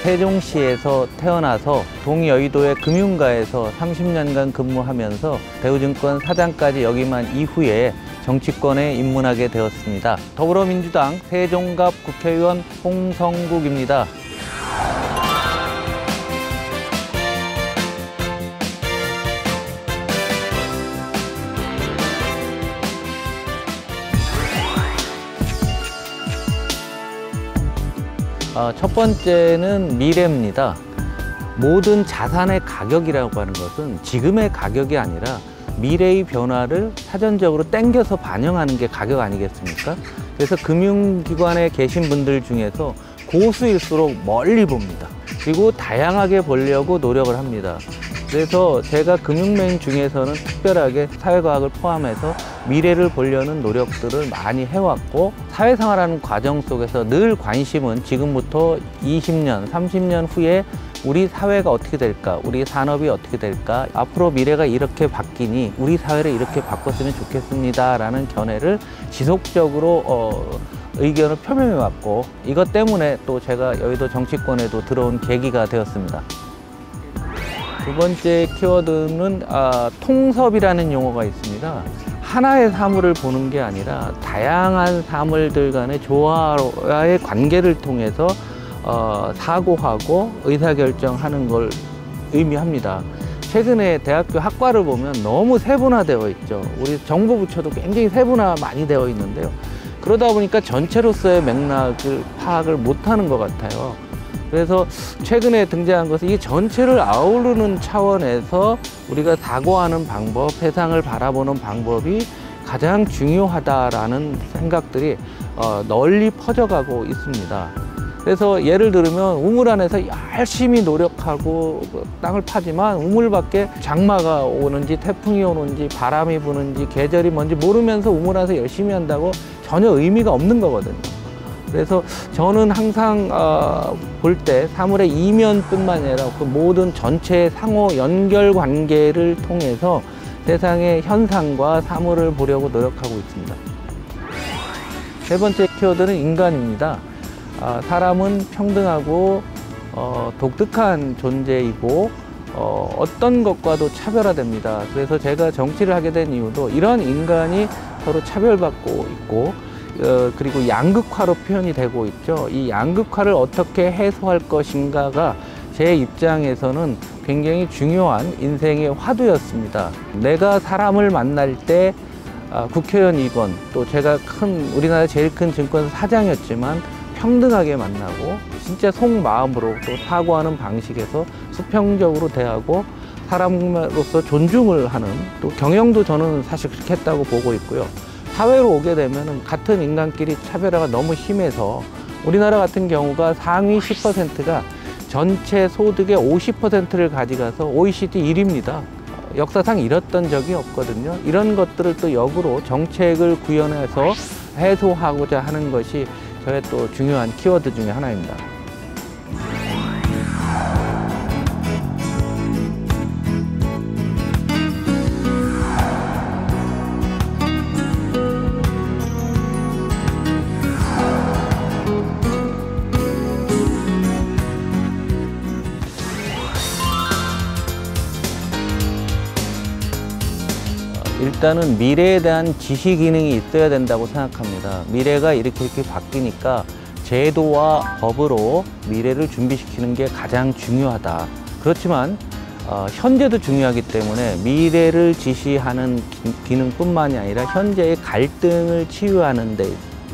세종시에서 태어나서 동여의도의 금융가에서 30년간 근무하면서 대우증권 사장까지 역임한 이후에 정치권에 입문하게 되었습니다. 더불어민주당 세종갑 국회의원 홍성국입니다. 첫 번째는 미래입니다. 모든 자산의 가격이라고 하는 것은 지금의 가격이 아니라 미래의 변화를 사전적으로 땡겨서 반영하는 게 가격 아니겠습니까? 그래서 금융기관에 계신 분들 중에서 고수일수록 멀리 봅니다. 그리고 다양하게 보려고 노력을 합니다. 그래서 제가 금융맨 중에서는 특별하게 사회과학을 포함해서 미래를 보려는 노력들을 많이 해왔고, 사회생활하는 과정 속에서 늘 관심은 지금부터 20년, 30년 후에 우리 사회가 어떻게 될까, 우리 산업이 어떻게 될까, 앞으로 미래가 이렇게 바뀌니 우리 사회를 이렇게 바꿨으면 좋겠습니다 라는 견해를 지속적으로 의견을 표명해왔고, 이것 때문에 또 제가 여의도 정치권에도 들어온 계기가 되었습니다. 두 번째 키워드는 통섭이라는 용어가 있습니다. 하나의 사물을 보는 게 아니라 다양한 사물들 간의 조화의 관계를 통해서 사고하고 의사결정하는 걸 의미합니다. 최근에 대학교 학과를 보면 너무 세분화되어 있죠. 우리 정부 부처도 굉장히 세분화 많이 되어 있는데요. 그러다 보니까 전체로서의 맥락을 파악을 못하는 것 같아요. 그래서 최근에 등장한 것은 이 전체를 아우르는 차원에서 우리가 사고하는 방법, 세상을 바라보는 방법이 가장 중요하다라는 생각들이 널리 퍼져가고 있습니다. 그래서 예를 들면 우물 안에서 열심히 노력하고 땅을 파지만 우물 밖에 장마가 오는지 태풍이 오는지 바람이 부는지 계절이 뭔지 모르면서 우물 안에서 열심히 한다고 전혀 의미가 없는 거거든요. 그래서 저는 항상 볼 때 사물의 이면뿐만 아니라 그 모든 전체의 상호 연결 관계를 통해서 세상의 현상과 사물을 보려고 노력하고 있습니다. 세 번째 키워드는 인간입니다. 사람은 평등하고 독특한 존재이고 어떤 것과도 차별화됩니다. 그래서 제가 정치를 하게 된 이유도 이런 인간이 서로 차별받고 있고, 그리고 양극화로 표현이 되고 있죠. 이 양극화를 어떻게 해소할 것인가가 제 입장에서는 굉장히 중요한 인생의 화두였습니다. 내가 사람을 만날 때 국회의원이건 또 제가 우리나라 제일 큰 증권사 사장이었지만 평등하게 만나고 진짜 속마음으로 또 사고하는 방식에서 수평적으로 대하고 사람으로서 존중을 하는, 또 경영도 저는 사실 그렇게 했다고 보고 있고요. 사회로 오게 되면 같은 인간끼리 차별화가 너무 심해서 우리나라 같은 경우가 상위 10%가 전체 소득의 50%를 가져가서 OECD 1위입니다. 역사상 이랬던 적이 없거든요. 이런 것들을 또 역으로 정책을 구현해서 해소하고자 하는 것이 저의 또 중요한 키워드 중에 하나입니다. 일단은 미래에 대한 지시 기능이 있어야 된다고 생각합니다. 미래가 이렇게 바뀌니까 제도와 법으로 미래를 준비시키는 게 가장 중요하다. 그렇지만 현재도 중요하기 때문에 미래를 지시하는 기능뿐만이 아니라 현재의 갈등을 치유하는 데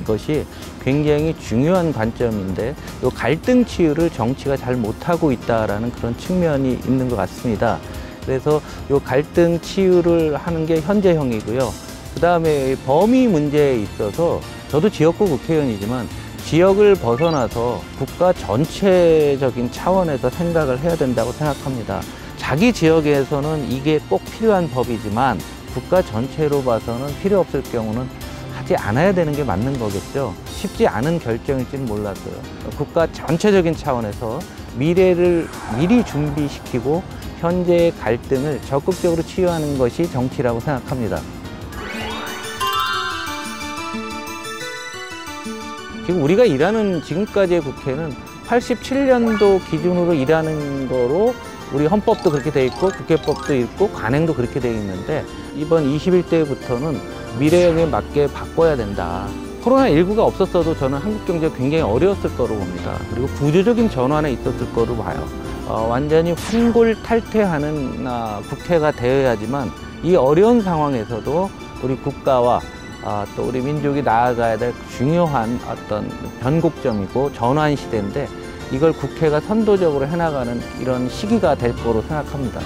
것이 굉장히 중요한 관점인데, 이 갈등 치유를 정치가 잘 못하고 있다는 그런 측면이 있는 것 같습니다. 그래서 이 갈등 치유를 하는 게 현재형이고요. 그 다음에 범위 문제에 있어서 저도 지역구 국회의원이지만 지역을 벗어나서 국가 전체적인 차원에서 생각을 해야 된다고 생각합니다. 자기 지역에서는 이게 꼭 필요한 법이지만 국가 전체로 봐서는 필요 없을 경우는 하지 않아야 되는 게 맞는 거겠죠. 쉽지 않은 결정일지는 몰랐어요. 국가 전체적인 차원에서 미래를 미리 준비시키고 현재의 갈등을 적극적으로 치유하는 것이 정치라고 생각합니다. 지금 우리가 일하는 지금까지의 국회는 87년도 기준으로 일하는 거로 우리 헌법도 그렇게 돼 있고 국회법도 있고 관행도 그렇게 돼 있는데 이번 21대부터는 미래형에 맞게 바꿔야 된다. 코로나19가 없었어도 저는 한국 경제가 굉장히 어려웠을 거로 봅니다. 그리고 구조적인 전환에 있었을 거로 봐요. 완전히 환골탈퇴하는 국회가 되어야지만 이 어려운 상황에서도 우리 국가와 또 우리 민족이 나아가야 될 중요한 어떤 변곡점이고 전환 시대인데 이걸 국회가 선도적으로 해나가는 이런 시기가 될 거로 생각합니다.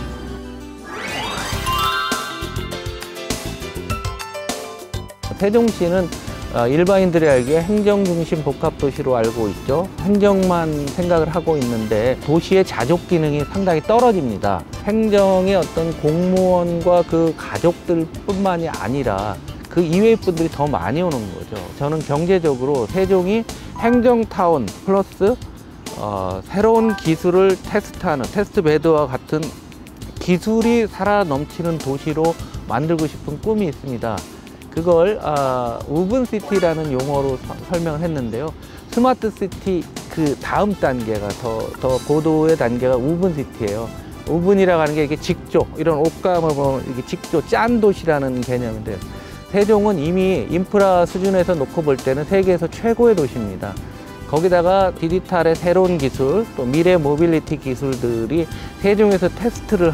세종시는 일반인들이 알기에 행정중심 복합도시로 알고 있죠. 행정만 생각을 하고 있는데 도시의 자족 기능이 상당히 떨어집니다. 행정의 어떤 공무원과 그 가족들 뿐만이 아니라 그 이외의 분들이 더 많이 오는 거죠. 저는 경제적으로 세종이 행정타운 플러스 새로운 기술을 테스트하는 테스트베드와 같은 기술이 살아 넘치는 도시로 만들고 싶은 꿈이 있습니다. 그걸 우븐시티라는 용어로 설명을 했는데요. 스마트시티 그 다음 단계가 더 고도의 단계가 우븐시티예요. 우븐이라고 하는 게 이게 직조, 이런 옷감을 보면 이게 직조, 짠 도시라는 개념인데 세종은 이미 인프라 수준에서 놓고 볼 때는 세계에서 최고의 도시입니다. 거기다가 디지털의 새로운 기술, 또 미래 모빌리티 기술들이 세종에서 테스트를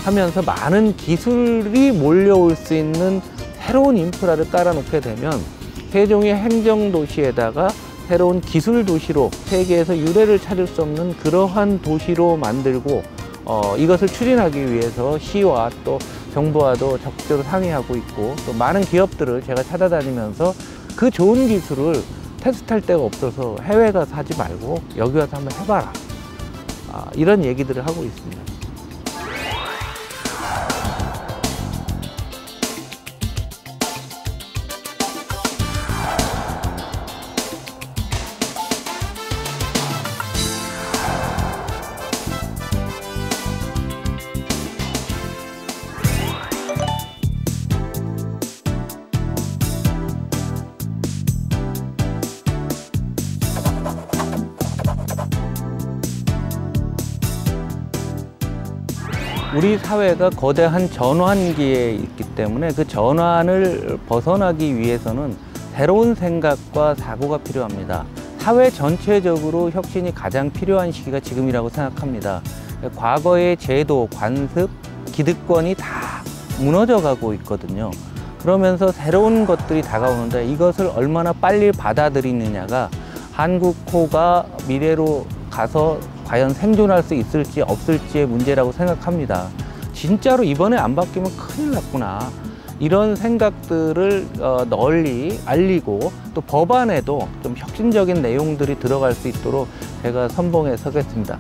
하면서 많은 기술이 몰려올 수 있는 새로운 인프라를 깔아놓게 되면 세종의 행정도시에다가 새로운 기술도시로 세계에서 유례를 찾을 수 없는 그러한 도시로 만들고 이것을 추진하기 위해서 시와 또 정부와도 적극적으로 상의하고 있고 또 많은 기업들을 제가 찾아다니면서 그 좋은 기술을 테스트할 데가 없어서 해외 가서 하지 말고 여기 와서 한번 해봐라. 이런 얘기들을 하고 있습니다. 우리 사회가 거대한 전환기에 있기 때문에 그 전환을 벗어나기 위해서는 새로운 생각과 사고가 필요합니다. 사회 전체적으로 혁신이 가장 필요한 시기가 지금이라고 생각합니다. 과거의 제도, 관습, 기득권이 다 무너져 가고 있거든요. 그러면서 새로운 것들이 다가오는데 이것을 얼마나 빨리 받아들이느냐가 한국호가 미래로 가서 과연 생존할 수 있을지 없을지의 문제라고 생각합니다. 진짜로 이번에 안 바뀌면 큰일 났구나. 이런 생각들을 널리 알리고 또 법안에도 좀 혁신적인 내용들이 들어갈 수 있도록 제가 선봉에 서겠습니다.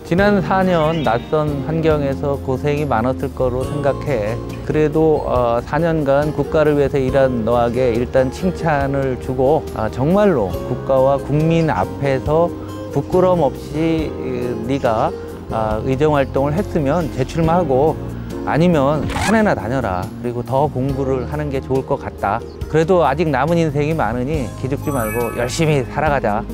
지난 4년 낯선 환경에서 고생이 많았을 거로 생각해. 그래도 4년간 국가를 위해서 일한 너에게 일단 칭찬을 주고 정말로 국가와 국민 앞에서 부끄럼 없이 네가 의정활동을 했으면 재출마하고 아니면 산에나 다녀라. 그리고 더 공부를 하는 게 좋을 것 같다. 그래도 아직 남은 인생이 많으니 기죽지 말고 열심히 살아가자.